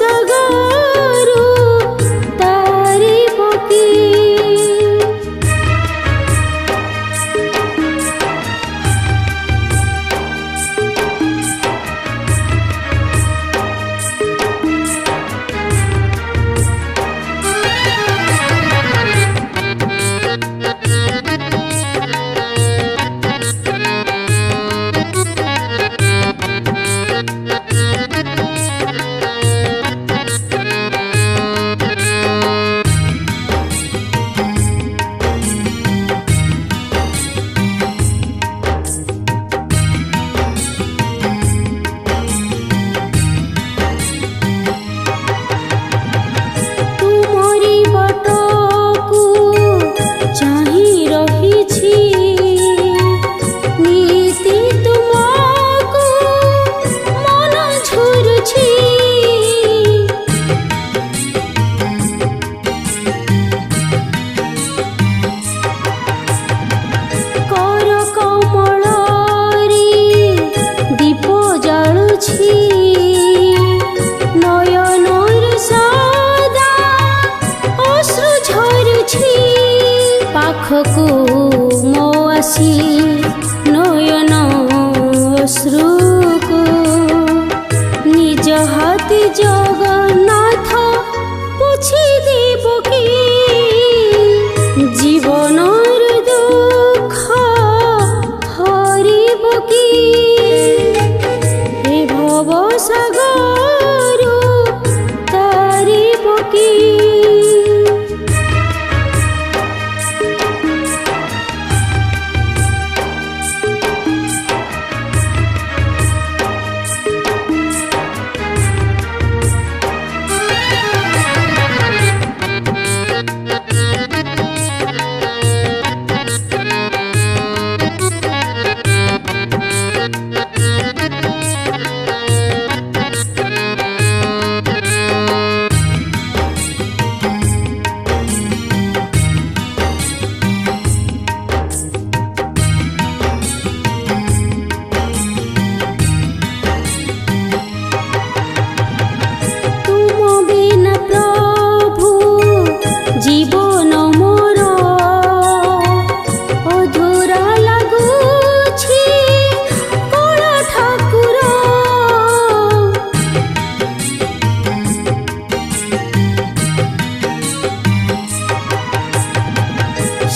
सगारू तारी पकी पाखकु मो आसी नयन अश्रुको निज हाथी जगन्नाथ पोछि देब कि जीवनर दुख हरिब कि हे भव सागरु तारिब कि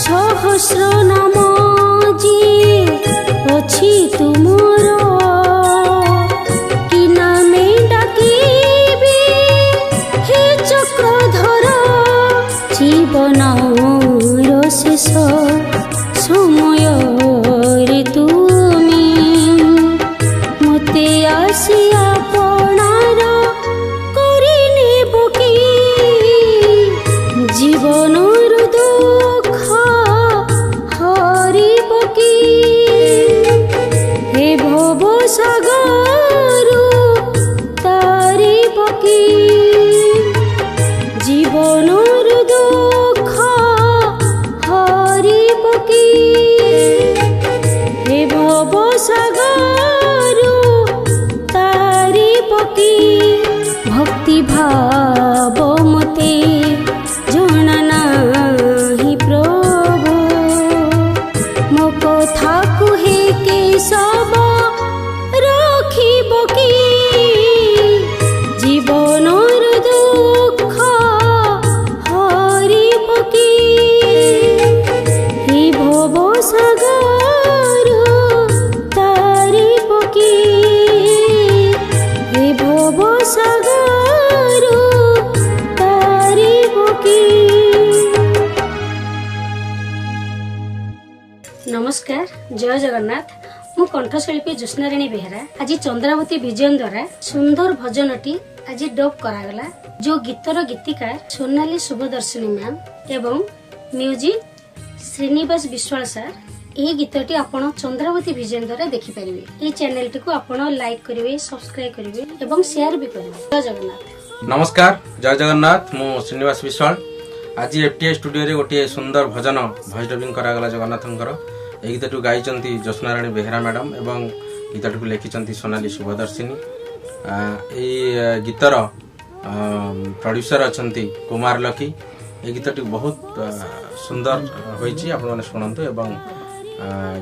सहस्र नाम जी अछि तुमर कि नामे डाकिबी हे चक्रधर जीवनर शेष समय रे तुमी मते आसी आपणार करि नेब कि जीवनर दुख हरिब कि हे भव सागरु तारिब कि जीवनर दुख हरिब कि हे भव सागरु तारिब कि भक्ति भाव मते जणा नाही प्रभु मो कथा कुहे के सब रखिब कि जीवनर दुख हरिब कि हे भव सागरु तारिब कि हे भव सागरु तारिब कि। नमस्कार, जय जगन्नाथ। मु कंठशिल्पी ज्योत्स्नाराणी बेहेरा। आज चंद्रावती विजयन द्वारा सुंदर भजनटी आज डब करागला। जो गीतर गीतिकार सोनाली शुभदर्शिनी मैम एवं म्यूजिक श्रीनिवास विश्वाल सर। यह गीतटी आपण चंद्रावती विजयन द्वारा देखिपारे। ये चैनल टी को आपण लाइक करेंगे, सब्सक्राइब करेंगे एवं शेयर भी करेंगे। जय जगन्नाथ। नमस्कार, जय जगन्नाथ। मु श्रीनिवास विश्वाल। आज एफटीए स्टूडियो रे गोटे सुंदर भजन भॉइस डबिंग करागला जगन्नाथंकर। ए गीतटू गाइचंती ज्योत्स्नाराणी बेहेरा मैडम एवं गीतटू लिखिचंती सोनाली शुभदर्शिनी। ए गीतर प्रोड्यूसर अछंती कुमार लकी। ए गीतटी बहुत सुंदर होईची, आपण माने सुनंतु एवं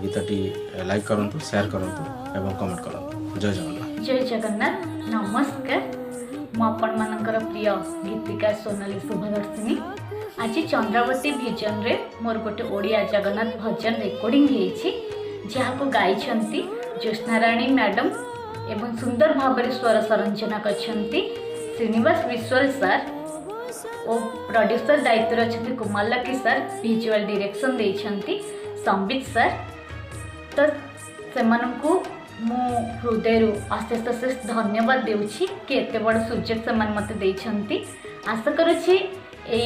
गीतटी लाइक करंतु, शेयर करंतु एवं कमेंट करंतु। जय जगन्नाथ। जय जगन्नाथ। नमस्कार, मु आपण मानकर प्रिय गीतिकार सोनाली शुभदर्शिनी। आज चंद्रावती भिजन रे मोर गोटे ओडिया जगन्नाथ भजन रेकर्डिंग हेछि, जहाको गाइछंती ज्योत्स्नाराणी मैडम एवं सुंदर भाବରେ स्वर संरचना करछंती श्रीनिवास विश्वाल सर और प्रोड्यूसर दायित्व अछंती Kumar Lucky sir. Visual direction देछंती संबित सर। तो सेमानंकु मु हृदय अशेष अशेष धन्यवाद देउछि कि एते बड़ सुजोग सेमान मते देछंती। आशा करूछि ए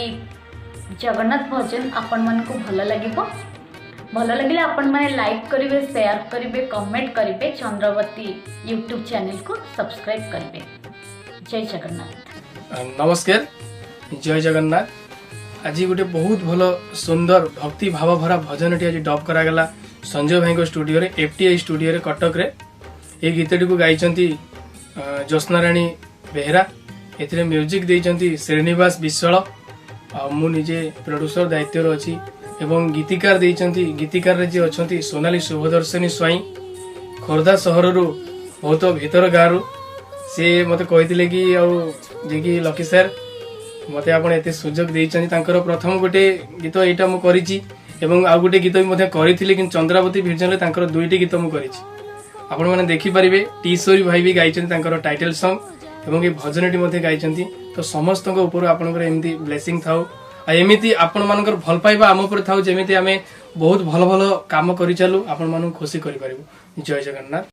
जगन्नाथ भजन आपण मानकु भल लागिबो। भल लगे आपण माने लाइक करिवे, शेयर करिवे, कमेंट करिवे, चंद्रावती यूट्यूब चैनल को सब्सक्राइब करिवे। जय जगन्नाथ। नमस्कार, जय जगन्नाथ। आज गोटे बहुत भल सुंदर भक्ति भाव भरा भजन टी आज डब करागला संजय भाई स्टूडियो रे, एफटीआई स्टूडियो रे कटक रे। ए गीतटी को गाइचंती ज्योत्स्नाराणी बेहरा। एथिरे म्यूजिक देइचंती श्रीनिवास विश्वाल। मु निजे प्रोड्यूसर दायित्व अच्छी एवं गीतिकार देइचंती। गीतिकार रे जे अछंती सोनाली शुभदर्शिनी स्वाई, खोर्धा सहर रु बहुत भीतर गाँव से मते कहिथिले कि जे कि लकी सर मते आपण एते सुजोग देइचंती। तांकर प्रथम गोटे गीत एटा मु करिछि एवं आ गोटे गीत भी मते करिथिले, कि चंद्रावती भिजन रे तांकर दुईटी गीत मु करिछि। आपण माने देखि परिबे टीश्वरी भाई भी गाइचंती तांकर टाइटल सॉन्ग एवं ए भजनटी मते गाइचंती। तो समस्त ऊपर आपनकर एमती ब्लेसिंग थाउ, आ एमिति आपण मानकर भल पाइबा आम ऊपर थाउ, जेमिति आमे बहुत भल भल काम करि चालू, आपण मानन खुशी करि परिबो। जय जगन्नाथ।